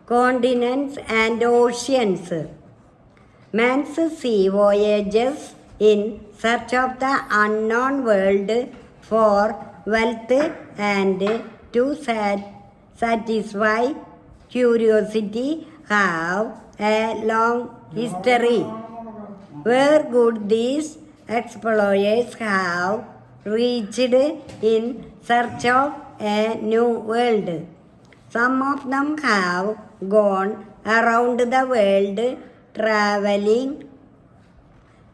continents and oceans. Man's sea voyages in search of the unknown world for wealth and to satisfy curiosity have a long history. Where could these explorers have reached in search of a new world? Some of them have gone around the world traveling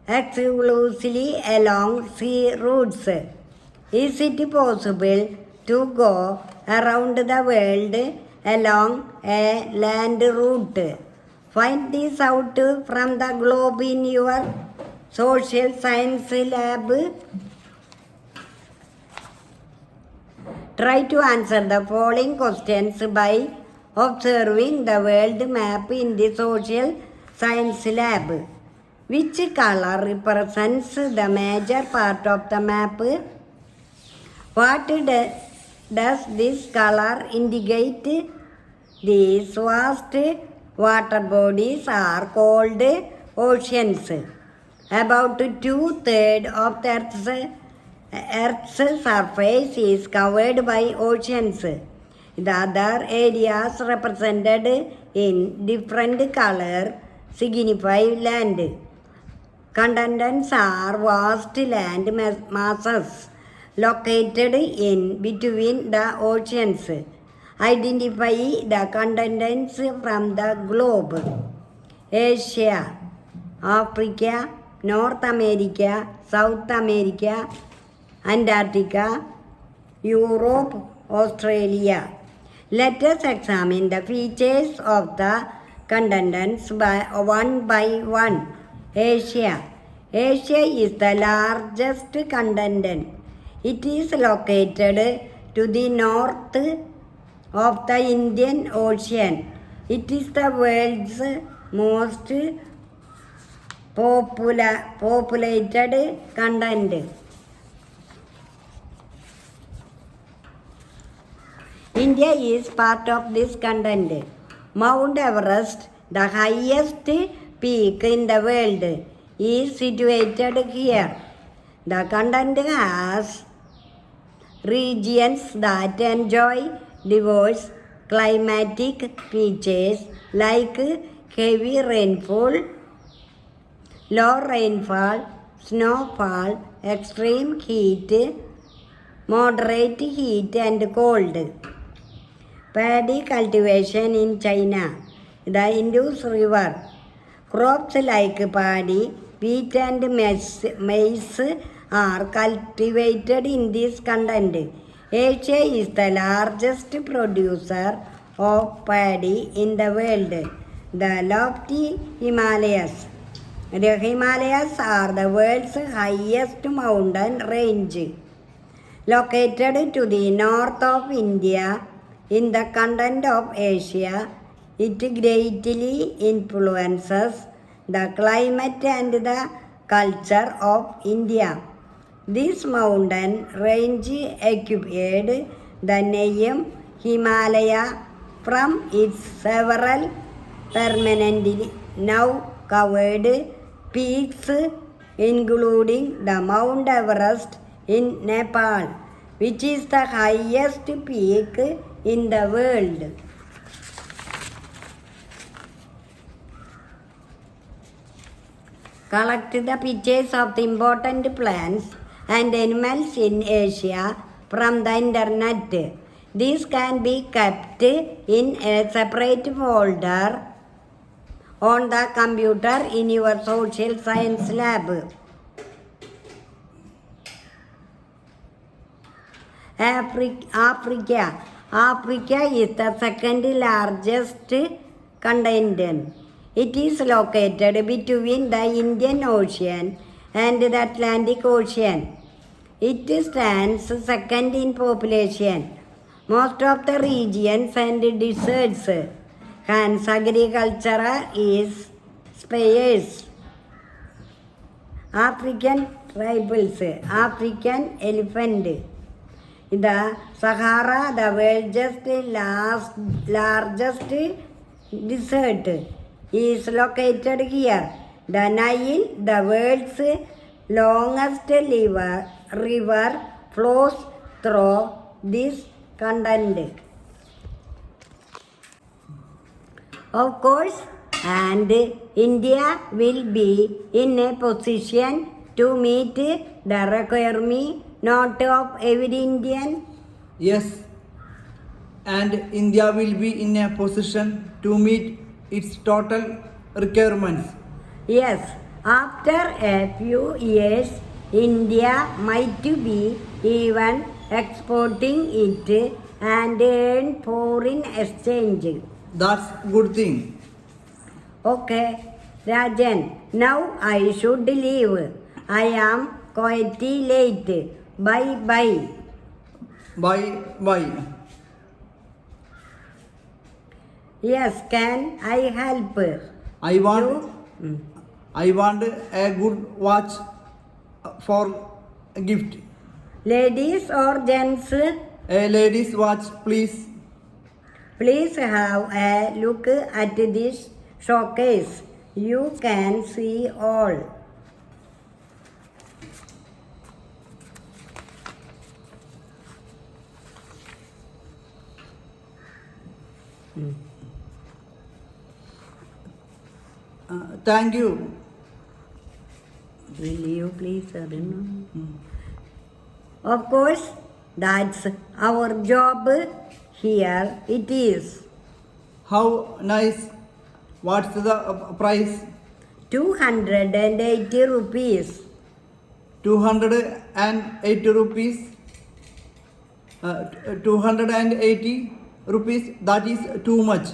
exclusively along sea routes. Is it possible to go around the world along a land route? Find this out from the globe in your social science lab. Try to answer the following questions by observing the world map in the social science lab. Which color represents the major part of the map? What does this color indicate? These vast water bodies are called oceans. About 2/3 of the Earth's surface is covered by oceans. The other areas represented in different color signify land. Continents are vast land masses located in between the oceans. Identify the continents from the globe. Asia, Africa, North America, South America, Antarctica, Europe, Australia. Let us examine the features of the continents one by one. Asia. Asia is the largest continent. It is located to the north of the Indian Ocean. It is the world's most populated continent. India is part of this continent. Mount Everest, the highest peak in the world, is situated here. The continent has regions that enjoy diverse climatic features like heavy rainfall, low rainfall, snowfall, extreme heat, moderate heat and cold. Paddy cultivation in China, the Indus River. Crops like paddy, wheat and maize are cultivated in this continent. Asia is the largest producer of paddy in the world. The lofty Himalayas. The Himalayas are the world's highest mountain range. Located to the north of India, in the continent of Asia, it greatly influences the climate and the culture of India. This mountain range acquired the name Himalaya from its several permanently now covered peaks, including the Mount Everest in Nepal, which is the highest peak in the world. Collect the pictures of the important plants and animals in Asia from the internet. These can be kept in a separate folder on the computer in your social science lab. Africa. Africa is the second largest continent. It is located between the Indian Ocean and the Atlantic Ocean. It stands second in population. Most of the regions and deserts. Hence agriculture is sparse. African tribals. African elephant. The Sahara, the world's largest desert, is located here. The Nile, the world's longest river, flows through this continent. Of course, and India will be in a position to meet the requirement not of every Indian. Yes, and India will be in a position to meet its total requirements. Yes, after a few years, India might be even exporting it and earn foreign exchange. That's good thing. Okay, Rajan, now I should leave. I am quite late. Bye bye. Bye. Yes, can I help? I want You? I want a good watch for a gift. Ladies or gents, A lady's watch, please. please have a look at this showcase. You can see all. Thank you. Will you please? I don't know. Of course, that's our job here. It is How nice. What's the price? 280 rupees. 280 rupees. 280 rupees. That is too much.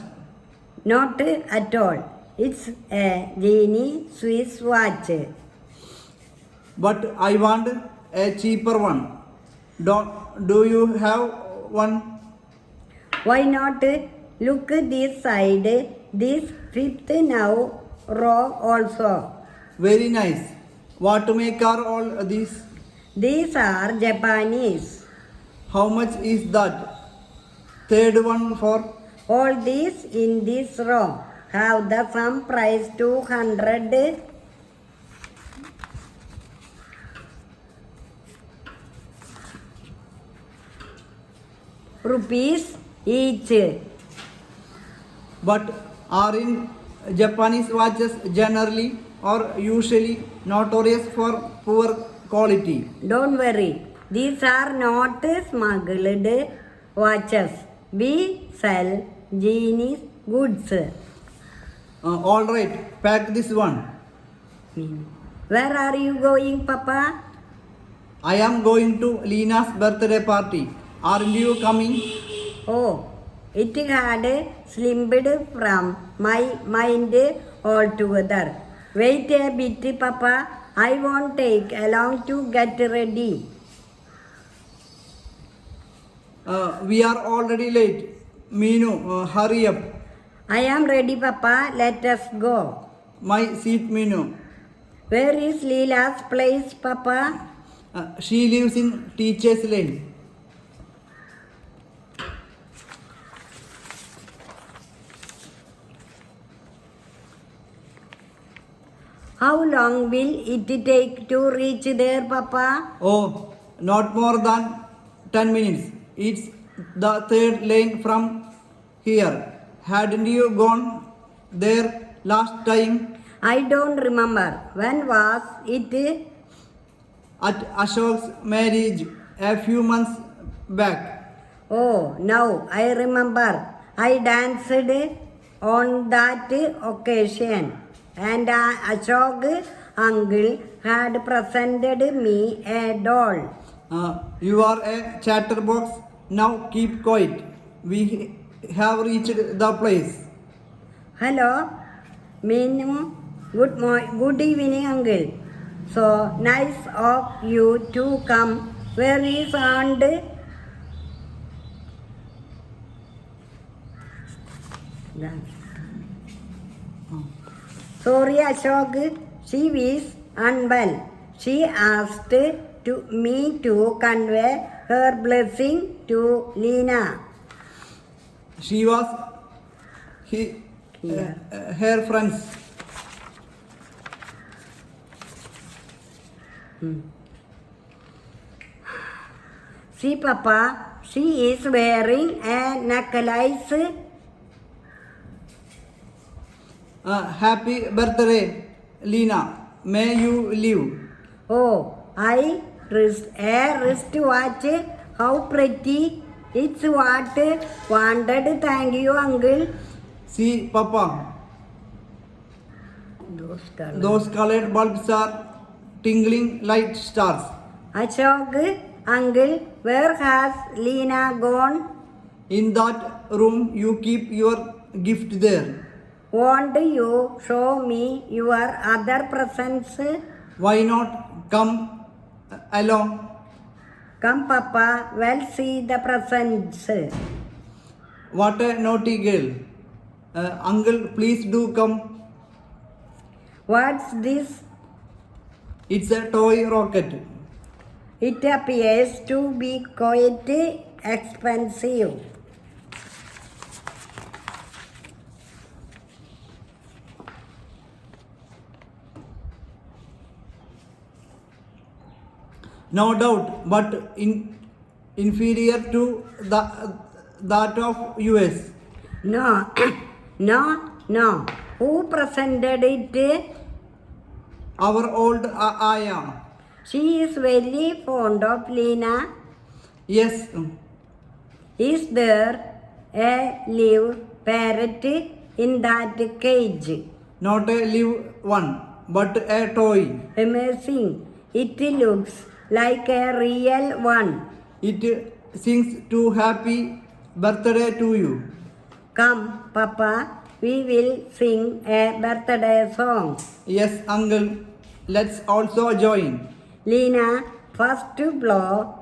Not at all. It's a genie Swiss watch. But I want a cheaper one. Do you have one? Why not? Look this side. This fifth now row also. Very nice. What to make are all these? These are Japanese. How much is that? Third one for? All these in this row have the sum price 200 rupees each. But are in Japanese watches generally or usually notorious for poor quality? Don't worry, these are not smuggled watches. We sell genius goods. All right, pack this one. Where are you going, Papa? I am going to Lina's birthday party. Aren't you coming? Oh, it had slipped from my mind altogether. Wait a bit, Papa. I won't take long to get ready. We are already late. Minu, hurry up. I am ready, Papa. Let us go. My seat, Minu. Where is Leela's place, Papa? She lives in Teacher's Lane. How long will it take to reach there, Papa? Oh, not more than 10 minutes. It's the third lane from here. Hadn't you gone there last time? I don't remember. When was it? At Ashok's marriage a few months back. Oh, now I remember. I danced on that occasion, and Ashok uncle had presented me a doll. You are a chatterbox. Now keep quiet. We have reached the place. Hello, Minu. Good evening, uncle. So nice of you to come. Where is Aunt? Sorry, Ashok. She is unwell. She asked me to convey her blessing to Leena. She was here. her friends. See, Papa, she is wearing a necklace. Happy birthday, Lena. May you live. Oh, a wristwatch. How pretty. It's what wanted. Thank you, uncle. See, Papa, those colored bulbs are tingling like stars. Ashok, uncle, where has Lena gone? In that room, you keep your gift there. Won't you show me your other presents? Why not come along? Come, Papa, we'll see the presents. What a naughty girl. Uncle, please do come. What's this? It's a toy rocket. It appears to be quite expensive. No doubt, but inferior to that of US. No, no. Who presented it? Our old Aya. She is very fond of Lena. Yes. Is there a live parrot in that cage? Not a live one, but a toy. Amazing. It looks like a real one. It sings to happy birthday to you. Come, Papa, we will sing a birthday song. Yes, uncle. Let's also join. Lena, first blow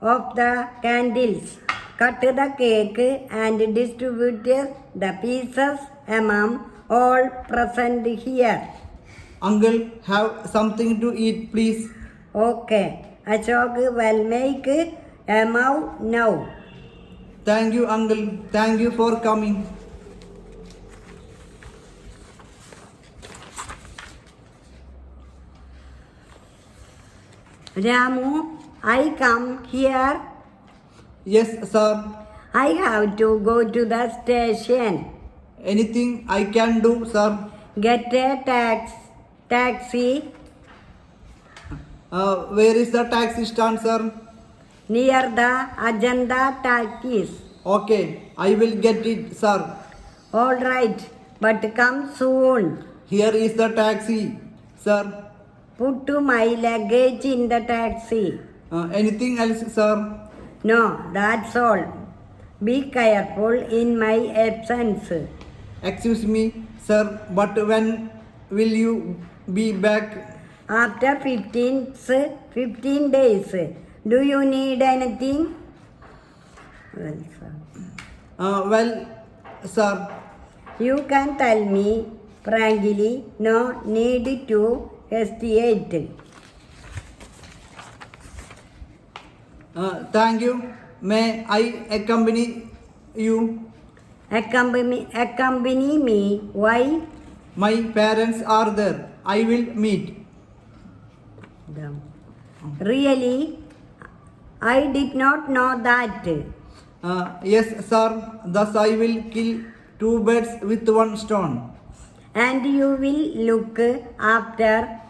of the candles. Cut the cake and distribute the pieces among all present here. Uncle, have something to eat, please. Okay, Ashok will make a mouth now. Thank you, uncle. Thank you for coming. Ramu, I come here. Yes, sir. I have to go to the station. Anything I can do, sir. Get a taxi Where is the taxi stand, sir? near the agenda taxis. Okay, I will get it, sir. All right, but come soon. Here is the taxi, sir. Put my luggage in the taxi. Anything else, sir? No, that's all. Be careful in my absence. Excuse me, sir, but when will you be back? After 15 days. Do you need anything? Well, sir. Well, sir, You can tell me frankly, no need to hesitate. thank you. May I accompany you? Accompany me. Why? My parents are there. I will meet. Really? I did not know that. Yes, sir. Thus I will kill 2 birds with 1 stone. And you will look after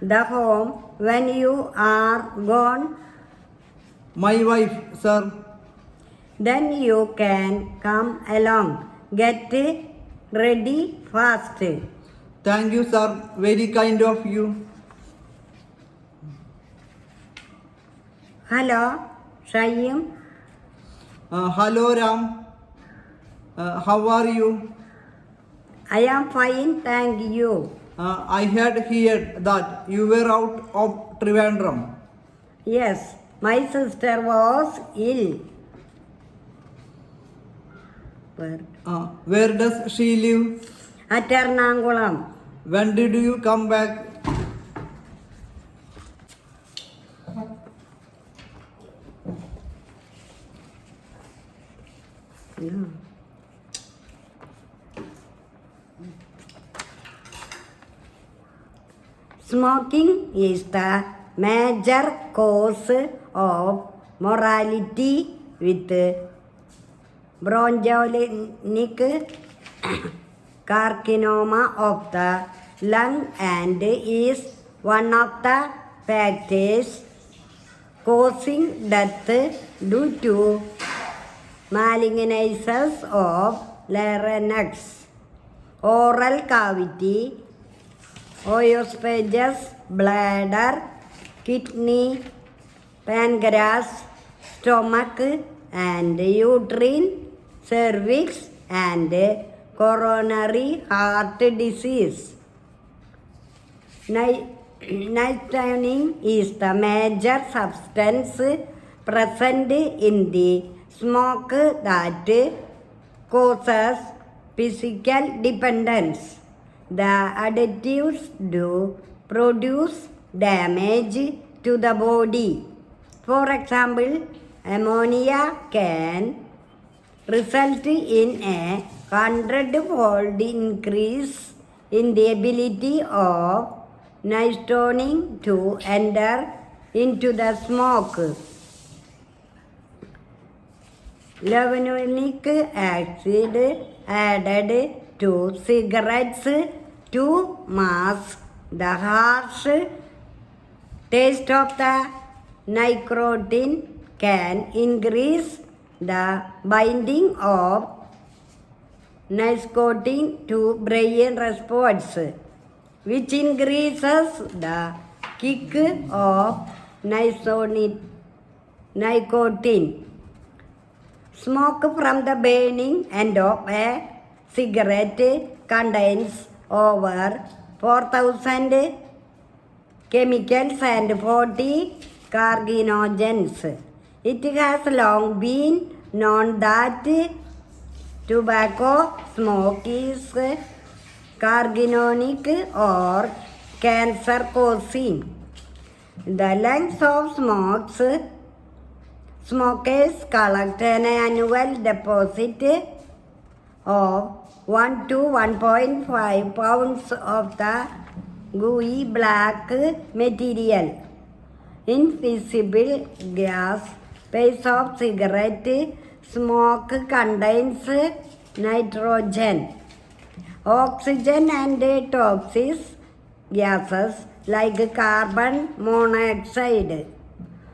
the home when you are gone. My wife, sir. Then you can come along. Get ready fast. Thank you, sir. Very kind of you. Hello, Shaim. Hello, Ram. How are you? I am fine, thank you. I had heard that you were out of Trivandrum. Yes, my sister was ill. Where does she live? At Ernakulam. When did you come back? Smoking is the major cause of mortality with bronchiolic carcinoma of the lung and is one of the factors causing death due to malignancies of larynx, oral cavity, oesophagus, bladder, kidney, pancreas, stomach and uterine, cervix and coronary heart disease. Nitrogen is the major substance present in the smoke that causes physical dependence. The additives do produce damage to the body. For example, ammonia can result in a 100-fold increase in the ability of nitrogen to enter into the smoke. Linoleic acid added to cigarettes to mask the harsh taste of the nicotine can increase the binding of nicotine to brain response, which increases the kick of nicotine. Smoke from the burning end of a cigarette contains over 4,000 chemicals and 40 carcinogens. It has long been known that tobacco smoke is carcinogenic or cancer-causing. The lungs of smokers collect an annual deposit of 1 to 1.5 pounds of the gooey black material. Invisible gas base of cigarette smoke contains nitrogen, oxygen and toxic gases like carbon monoxide,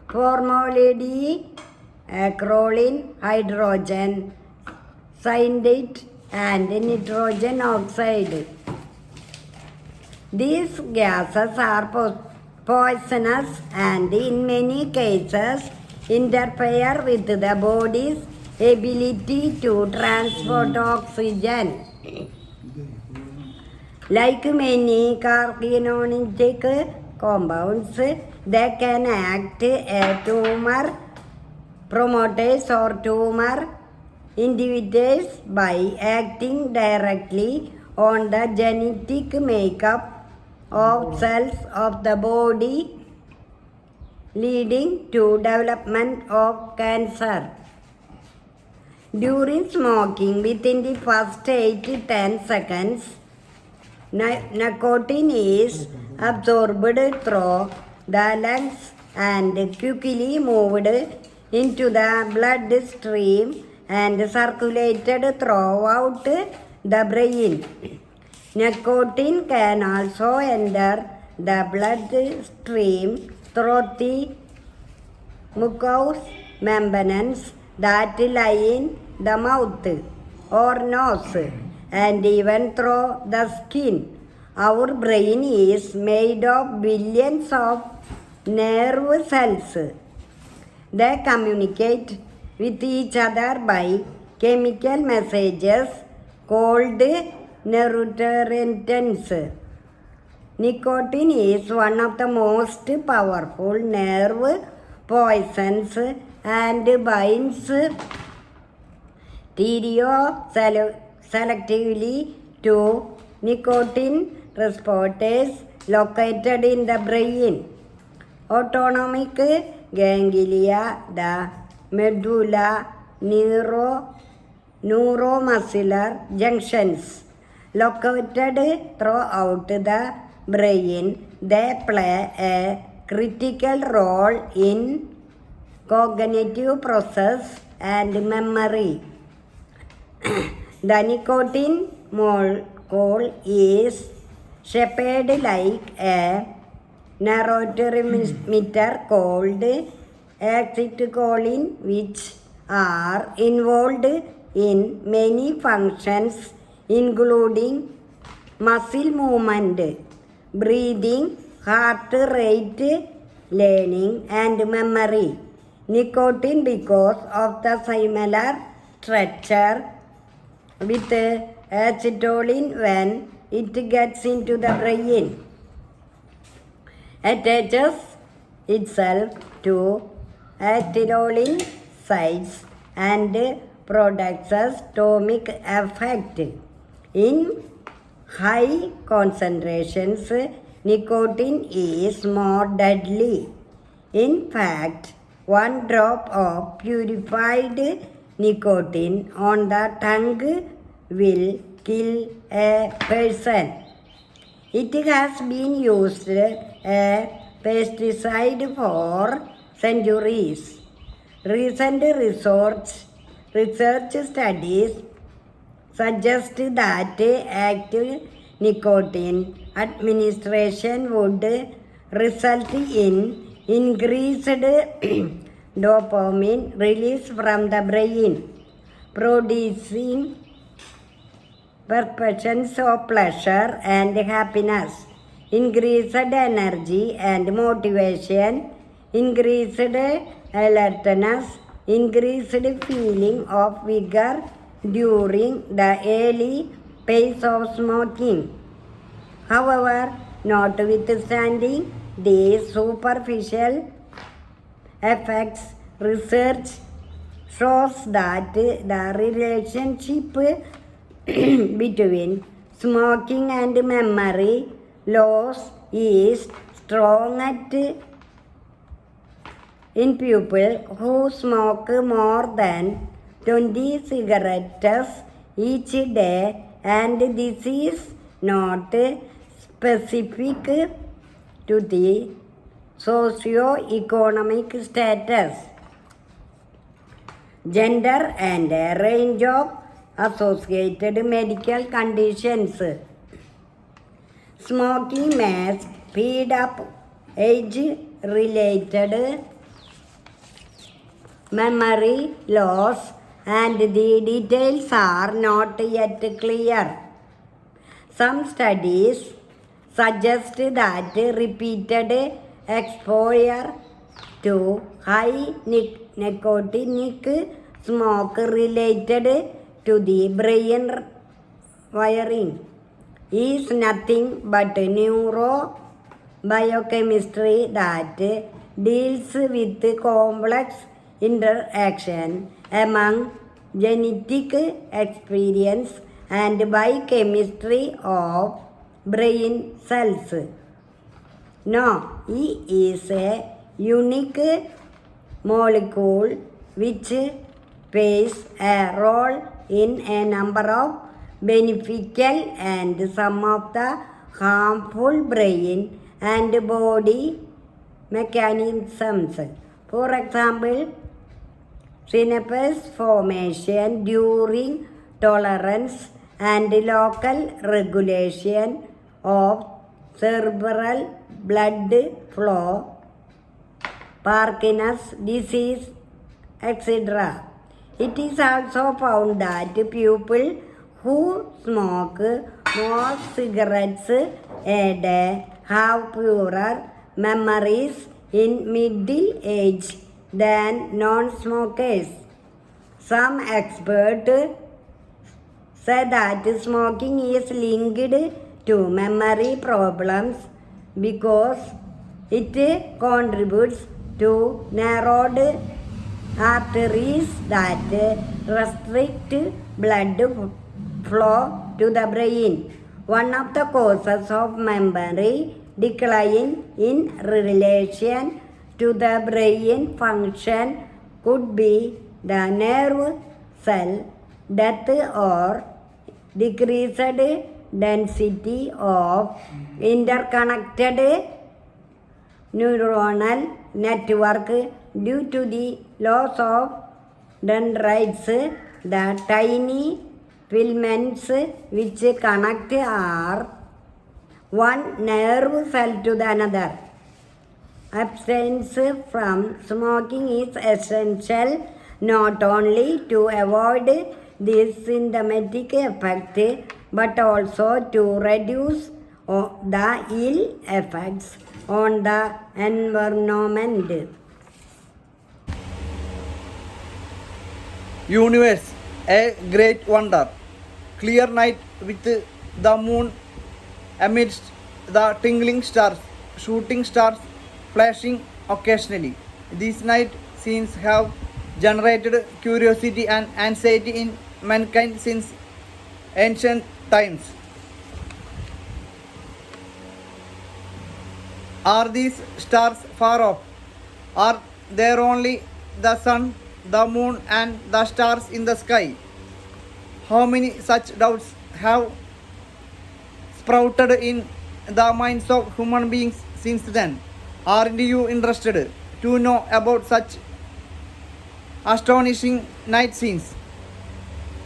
formaldehyde, acrolein, hydrogen cyanide and nitrogen oxide. These gases are poisonous and in many cases interfere with the body's ability to transport oxygen. Like many carcinogenic compounds, they can act as tumor promoters or tumor inhibitors by acting directly on the genetic makeup of cells of the body, leading to development of cancer. During smoking, within the first 8 to 10 seconds, nicotine is absorbed through the lungs and quickly moved into the bloodstream and circulated throughout the brain. Nicotine can also enter the bloodstream through the mucous membranes that line the mouth or nose and even through the skin. Our brain is made of billions of nerve cells. They communicate with each other by chemical messages called neurotransmitters. Nicotine is one of the most powerful nerve poisons and binds selectively to nicotine receptors located in the brain. Autonomic ganglia, the medulla, neuromuscular junctions located throughout the brain, they play a critical role in cognitive process and memory. The nicotine molecule is shaped like a neurotransmitter called acetylcholine, which are involved in many functions including muscle movement, breathing, heart rate, learning, and memory. Nicotine, because of the similar structure with acetylcholine when it gets into the brain, attaches itself to acetylcholine sites and products atomic effect. In high concentrations, nicotine is more deadly. In fact, one drop of purified nicotine on the tongue will kill a person. It has been used as pesticide for centuries. Recent research studies suggest that active nicotine administration would result in increased dopamine release from the brain, producing perceptions of pleasure and happiness, increased energy and motivation, increased alertness, increased feeling of vigor during the early phase of smoking. However, notwithstanding these superficial effects, research shows that the relationship between smoking and memory loss is strong in people who smoke more than 20 cigarettes each day, and this is not specific to the socio-economic status, gender, and a range of associated medical conditions. Smoking may speed up age-related memory loss, and the details are not yet clear. Some studies suggest that repeated exposure to high nicotinic smoke related to the brain wiring is nothing but neurobiochemistry that deals with complex interaction among genetic experience and biochemistry of brain cells. Now, E is a unique molecule which plays a role in a number of beneficial and some of the harmful brain and body mechanisms. For example, synapse formation during tolerance and local regulation of cerebral blood flow, Parkinson's disease, etc. It is also found that people who smoke more cigarettes a day have poorer memories in middle age than non-smokers. Some experts say that smoking is linked to memory problems because it contributes to narrowed arteries that restrict blood flow to the brain. One of the causes of memory decline in relation to the brain function could be the nerve cell death or decreased density of interconnected neuronal network due to the loss of dendrites. The tiny filaments which connect are one nerve cell to the another. Abstinence from smoking is essential not only to avoid this symptomatic effect but also to reduce the ill effects on the environment. Universe, a great wonder. Clear night with the moon amidst the twinkling stars, shooting stars flashing occasionally. These night scenes have generated curiosity and anxiety in mankind since ancient times. Are these stars far off? Are there only the sun, the moon, and the stars in the sky? How many such doubts have sprouted in the minds of human beings since then? Aren't you interested to know about such astonishing night scenes?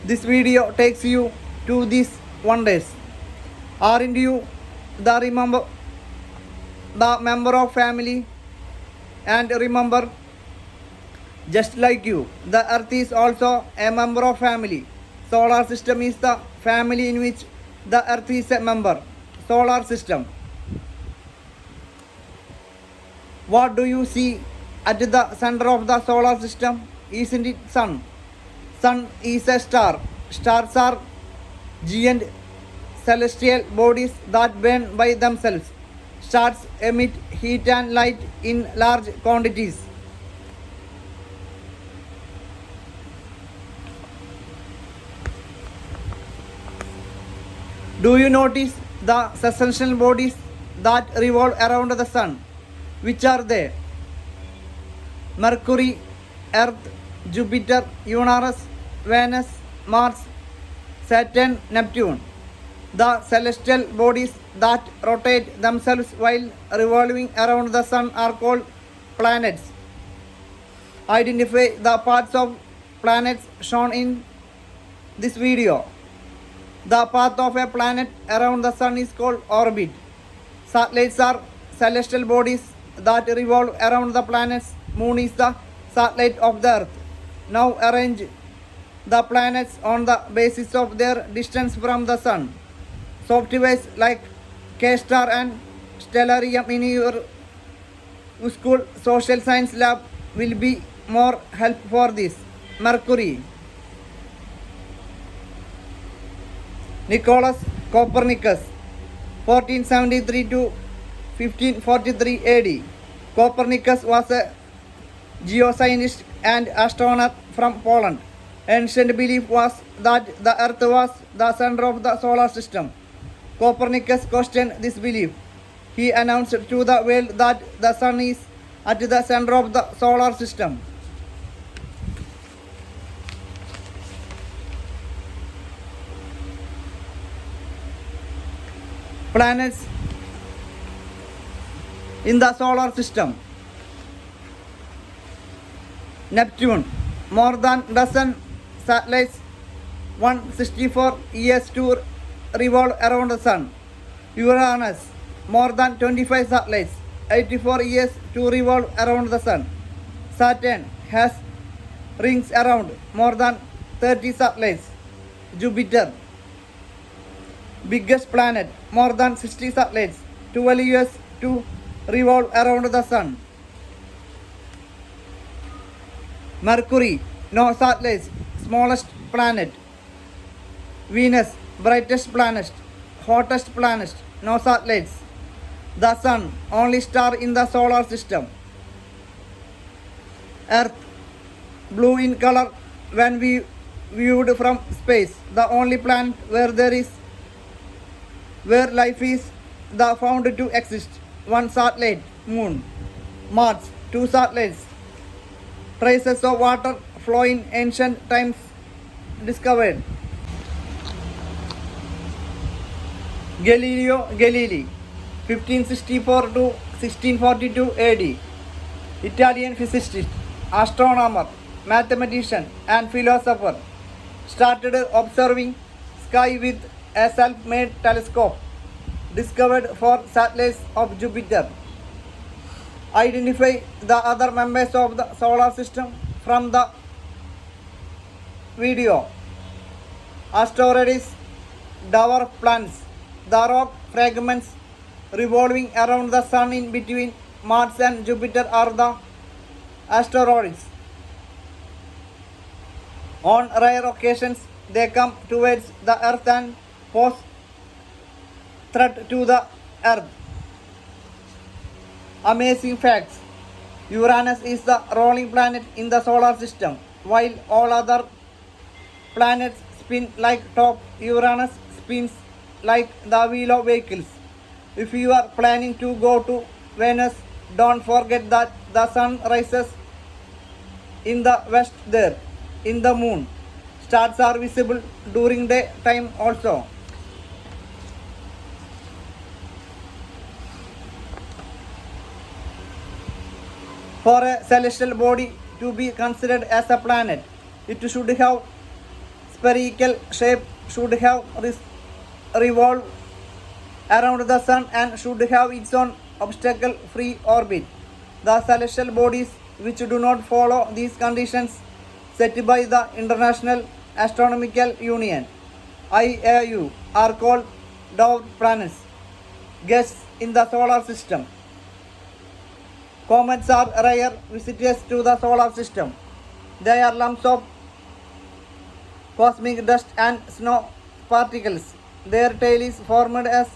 This video takes you to these wonders. Aren't you the member of family? And remember, just like you, the earth is also a member of family. Solar system is the family in which the earth is a member. Solar system. What do you see at the center of the solar system? Isn't it sun? Sun is a star. Stars are giant celestial bodies that burn by themselves. Stars emit heat and light in large quantities. Do you notice the celestial bodies that revolve around the sun? Which are they? Mercury, Earth, Jupiter, Uranus, Venus, Mars, Saturn, Neptune. The celestial bodies that rotate themselves while revolving around the sun are called planets. Identify the parts of planets shown in this video. The path of a planet around the sun is called orbit. Satellites are celestial bodies that revolve around the planets. Moon is the satellite of the Earth. Now arrange the planets on the basis of their distance from the sun. Softwares like K-Star and Stellarium in your school social science lab will be more help for this. Mercury. Nicholas Copernicus, 1473 to 1543 AD. Copernicus was a geoscientist and astronaut from Poland. Ancient belief was that the Earth was the center of the solar system. Copernicus questioned this belief. He announced to the world that the sun is at the center of the solar system. Planets in the solar system. Neptune, more than dozen satellites, 164 years to revolve around the sun. Uranus, more than 25 satellites, 84 years to revolve around the sun. Saturn has rings around, more than 30 satellites. Jupiter, biggest planet, more than 60 satellites, 12 years to revolve around the sun. Mercury, no satellites, smallest planet. Venus, brightest planet, hottest planet, no satellites. The sun, only star in the solar system. Earth, blue in color when we viewed from space. The only planet where life is found to exist. One satellite, Moon. Mars, two satellites. Traces of water flow in ancient times discovered. Galileo Galilei, 1564 to 1642 AD, Italian physicist, astronomer, mathematician and philosopher, started observing sky with a self-made telescope discovered for satellites of Jupiter. Identify the other members of the solar system from the video. Asteroids, dwarf planets, the rock fragments revolving around the sun in between Mars and Jupiter are the asteroids. On rare occasions, they come towards the Earth and pose threat to the Earth. Amazing facts. Uranus is the ruling planet in the solar system, while all other planets spin like top. Uranus spins like the wheel of vehicles. If you are planning to go to Venus, don't forget that the sun rises in the west there. In the moon, stars are visible during daytime also. For a celestial body to be considered as a planet, it should have spherical shape, should have revolve around the sun and should have its own obstacle-free orbit. The celestial bodies which do not follow these conditions set by the International Astronomical Union (IAU) are called dwarf planets, guests in the solar system. Comets are rare visitors to the solar system. They are lumps of cosmic dust and snow particles. Their tail is formed as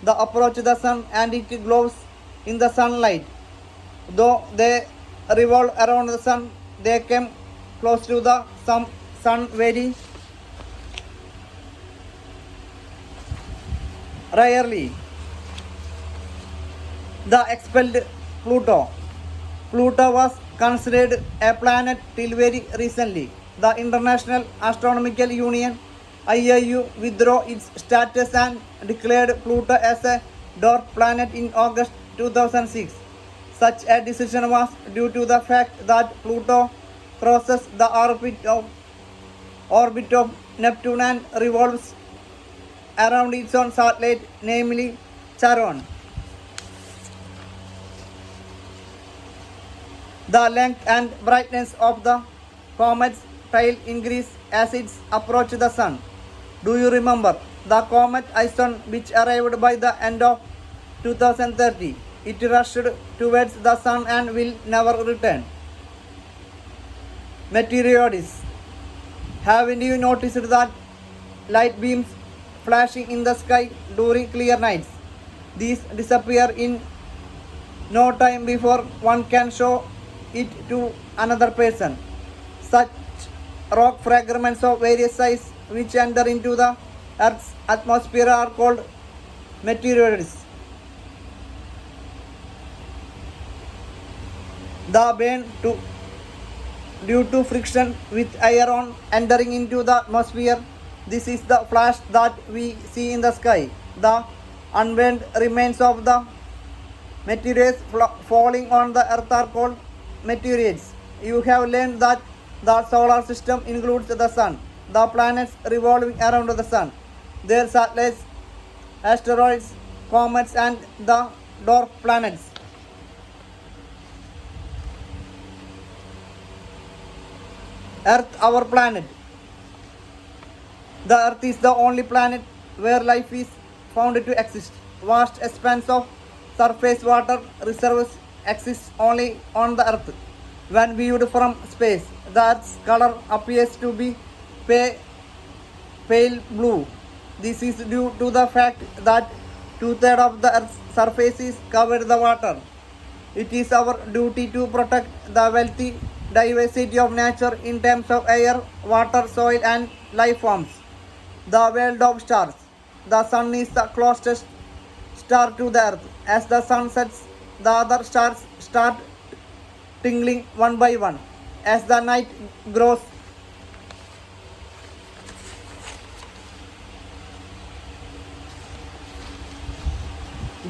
they approach the sun and it glows in the sunlight. Though they revolve around the sun, they come close to the sun very rarely. The expelled Pluto. Pluto was considered a planet till very recently. The International Astronomical Union (IAU) withdrew its status and declared Pluto as a dwarf planet in August 2006. Such a decision was due to the fact that Pluto crosses the orbit of Neptune and revolves around its own satellite, namely Charon. The length and brightness of the comet's tail increase as it approaches the sun. Do you remember the comet Oxygn, which arrived by the end of 2030? It rushed towards the sun and will never return. Meteoroids. Haven't you noticed that light beams flashing in the sky during clear nights? These disappear in no time before one can show it to another person. Such rock fragments of various size which enter into the Earth's atmosphere are called meteoroids. They burn due to friction with air on entering into the atmosphere. This is the flash that we see in the sky. The unburned remains of the meteorites falling on the Earth are called meteorites. You have learned that the solar system includes the sun, the planets revolving around the sun, their satellites, asteroids, comets, and the dwarf planets. Earth, our planet. The Earth is the only planet where life is found to exist. Vast expanse of surface water reserves exist only on the Earth. When viewed from space, the Earth's color appears to be pale blue. This is due to the fact that 2/3 of the Earth's surface is covered with water. It is our duty to protect the wealthy diversity of nature in terms of air, water, soil, and life forms. The world of stars. The sun is the closest star to the Earth. As the sun sets, the other stars start twinkling one by one. As the night grows,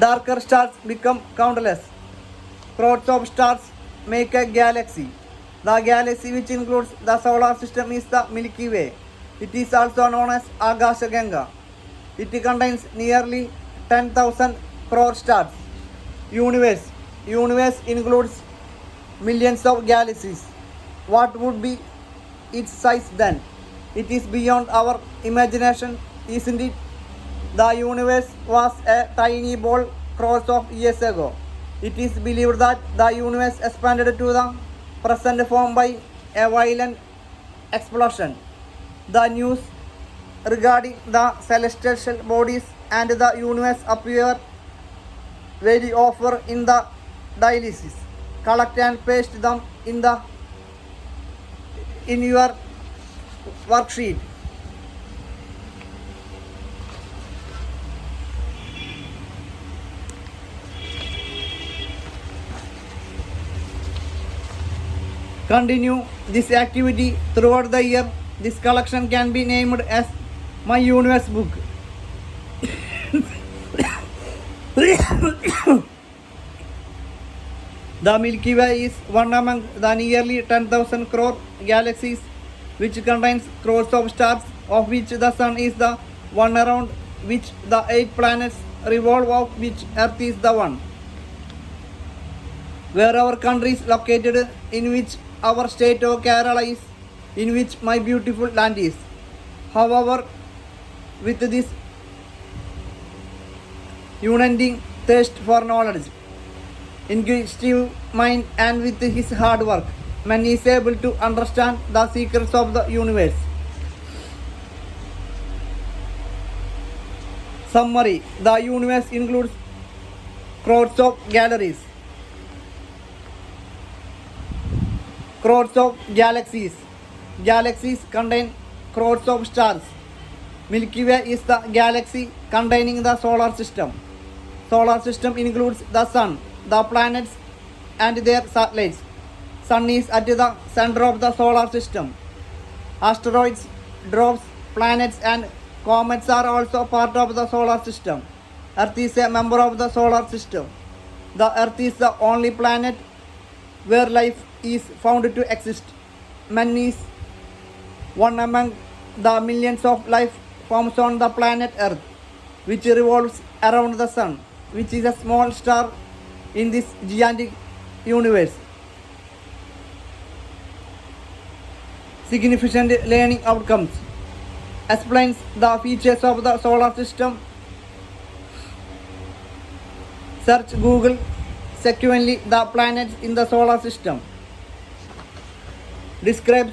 Darker stars become countless. Crowds of stars make a galaxy. The galaxy, which includes the solar system, is the Milky Way. It is also known as Akashaganga. It contains nearly 10,000 crore stars. Universe. Universe includes millions of galaxies. What would be its size then? It is beyond our imagination, isn't it? The universe was a tiny ball crores of years ago. It is believed that the universe expanded to the present form by a violent explosion. The news regarding the celestial bodies and the universe appear very often in the dailies. Collect and paste them in your worksheet. Continue this activity throughout the year. This collection can be named as My Universe Book. The Milky Way is one among the nearly 10,000 crore galaxies, which contains crores of stars, of which the Sun is the one around which the 8 planets revolve, of which Earth is the one. Where our country is located, in which our state of Kerala is, in which my beautiful land is. However, with this unending thirst for knowledge, inquisitive mind, and with his hard work, man is able to understand the secrets of the universe. Summary: the universe includes crores of galaxies. Galaxies contain crores of stars. Milky Way is the galaxy containing the solar system. Solar system includes the Sun, the planets, and their satellites. Sun is at the center of the solar system. Asteroids, dwarfs, planets, and comets are also part of the solar system. Earth is a member of the solar system. The Earth is the only planet where life is found to exist. Man is one among the millions of life forms on the planet Earth, which revolves around the Sun, which is a small star in this gigantic universe. Significant learning outcomes. Explains the features of the solar system. Search Google sequentially the planets in the solar system. Describes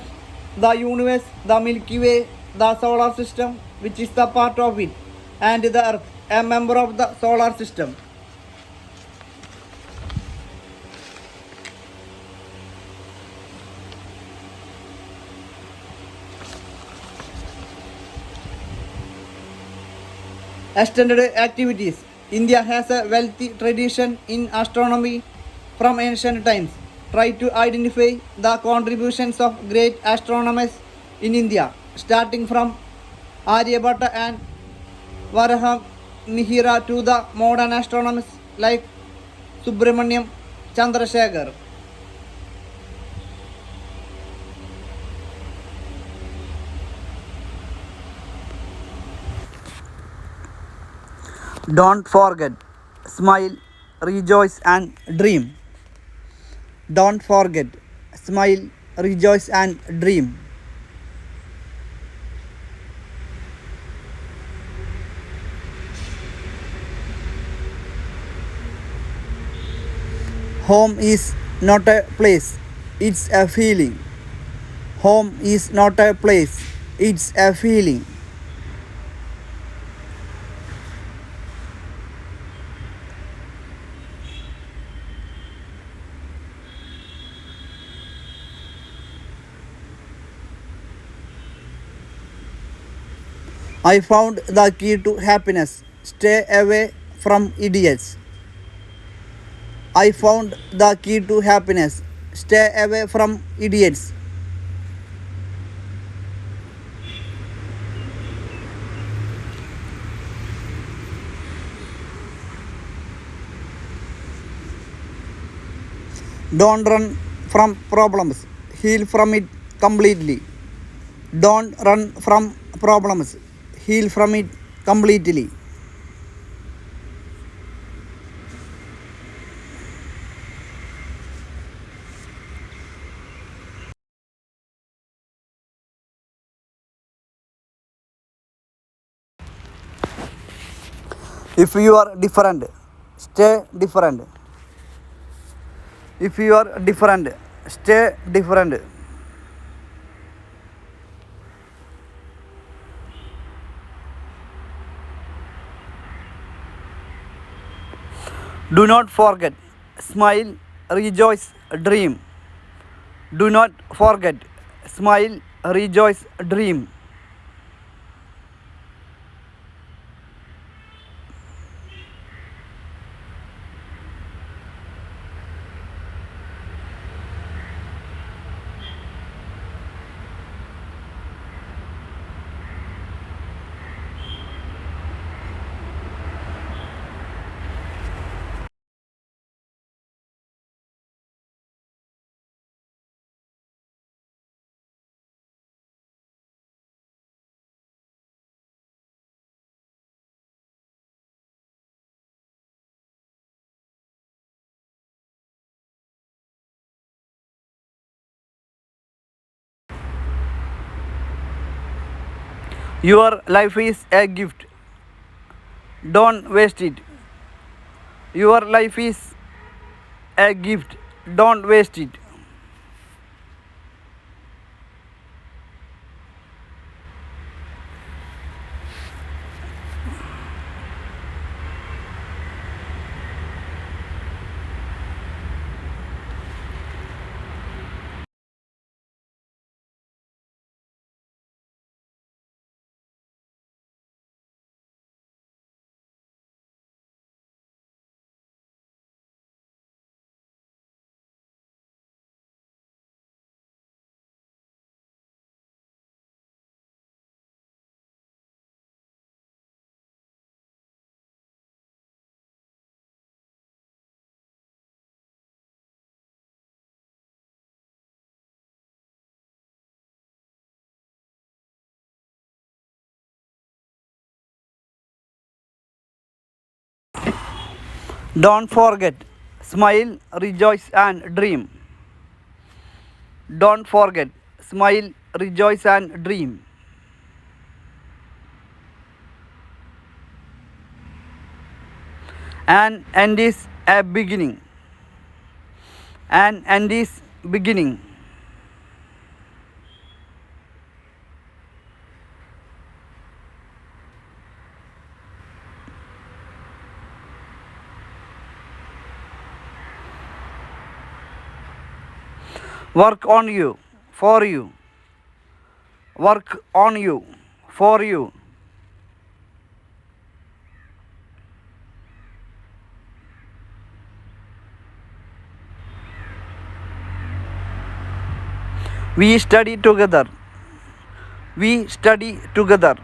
the universe, the Milky Way, the solar system, which is the part of it, and the Earth, a member of the solar system. Extended activities. India has a wealthy tradition in astronomy from ancient times. Try to identify the contributions of great astronomers in India, starting from Aryabhatta and Varahamihira to the modern astronomers like Subramaniam Chandrasekhar. Don't forget, smile, rejoice, and dream. Don't forget, smile, rejoice, and dream. Home is not a place, it's a feeling. Home is not a place, it's a feeling. I found the key to happiness. Stay away from idiots. I found the key to happiness. Stay away from idiots. Don't run from problems. Heal from it completely. Don't run from problems. Heal from it completely. If you are different, stay different. If you are different, stay different. Do not forget, smile, rejoice, dream. Do not forget, smile, rejoice, dream. Your life is a gift. Don't waste it. Your life is a gift. Don't waste it. Don't forget, smile, rejoice, and dream. Don't forget, smile, rejoice, and dream. An end is a beginning. An end is beginning. Work on you, for you. Work on you, for you. We study together. We study together.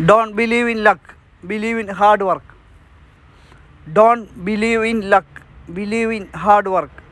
Don't believe in luck, believe in hard work. Don't believe in luck, believe in hard work.